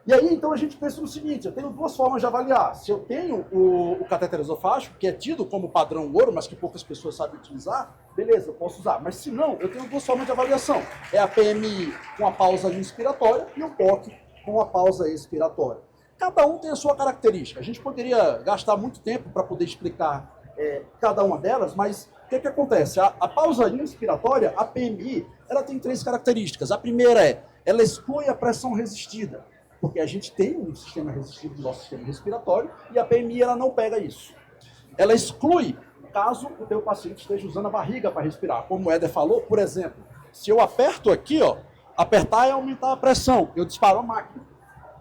E aí, então, a gente pensa no seguinte, eu tenho duas formas de avaliar. Se eu tenho o catéter esofágico, que é tido como padrão ouro, mas que poucas pessoas sabem utilizar, beleza, eu posso usar. Mas se não, eu tenho duas formas de avaliação. É a PMI com a pausa inspiratória e o POC com a pausa expiratória. Cada um tem a sua característica. A gente poderia gastar muito tempo para poder explicar cada uma delas, mas o que acontece? A pausa inspiratória, a PMI, ela tem três características. A primeira ela exclui a pressão resistida, porque a gente tem um sistema resistido do nosso sistema respiratório e a PMI ela não pega isso. Ela exclui caso o teu paciente esteja usando a barriga para respirar. Como o Éder falou, por exemplo, se eu aperto aqui, ó, apertar é aumentar a pressão, eu disparo a máquina.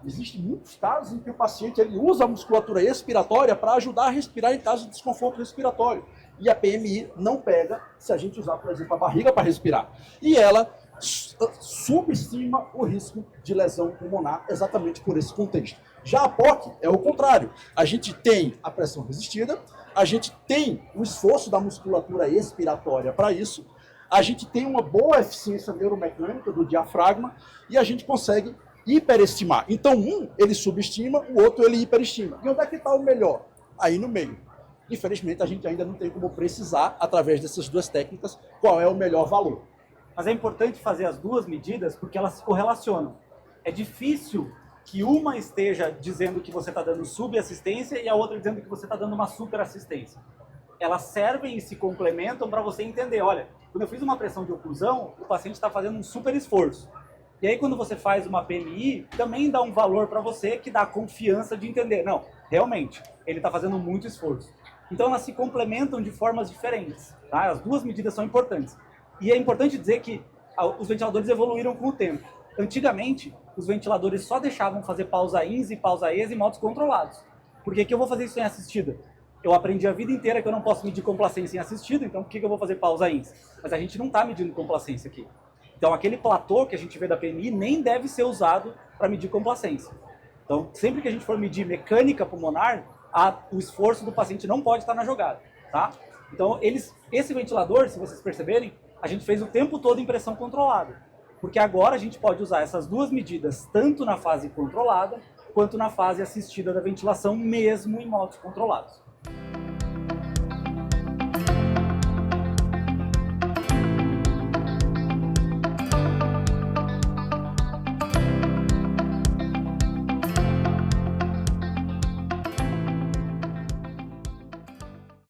Existem muitos casos em que o paciente ele usa a musculatura expiratória para ajudar a respirar em caso de desconforto respiratório. E a PMI não pega se a gente usar, por exemplo, a barriga para respirar. E ela subestima o risco de lesão pulmonar exatamente por esse contexto. Já a POC é o contrário. A gente tem a pressão resistida, a gente tem o esforço da musculatura expiratória para isso, a gente tem uma boa eficiência neuromecânica do diafragma e a gente consegue hiperestimar. Então, um ele subestima, o outro ele hiperestima. E onde é que está o melhor? Aí no meio. Infelizmente, a gente ainda não tem como precisar, através dessas duas técnicas, qual é o melhor valor. Mas é importante fazer as duas medidas porque elas se correlacionam. É difícil que uma esteja dizendo que você está dando subassistência e a outra dizendo que você está dando uma superassistência. Elas servem e se complementam para você entender, olha, quando eu fiz uma pressão de oclusão, o paciente está fazendo um super esforço. E aí quando você faz uma PMI, também dá um valor para você que dá confiança de entender, não, realmente, ele está fazendo muito esforço. Então elas se complementam de formas diferentes, tá? As duas medidas são importantes. E é importante dizer que os ventiladores evoluíram com o tempo. Antigamente, os ventiladores só deixavam fazer pausa ins e pausa ex em modos controlados. Por que eu vou fazer isso em assistida? Eu aprendi a vida inteira que eu não posso medir complacência em assistida, então por que eu vou fazer pausa ins? Mas a gente não está medindo complacência aqui. Então aquele platô que a gente vê da PMI nem deve ser usado para medir complacência. Então sempre que a gente for medir mecânica pulmonar, o esforço do paciente não pode estar na jogada, tá? Então esse ventilador, se vocês perceberem, a gente fez o tempo todo em pressão controlada. Porque agora a gente pode usar essas duas medidas tanto na fase controlada quanto na fase assistida da ventilação, mesmo em modos controlados.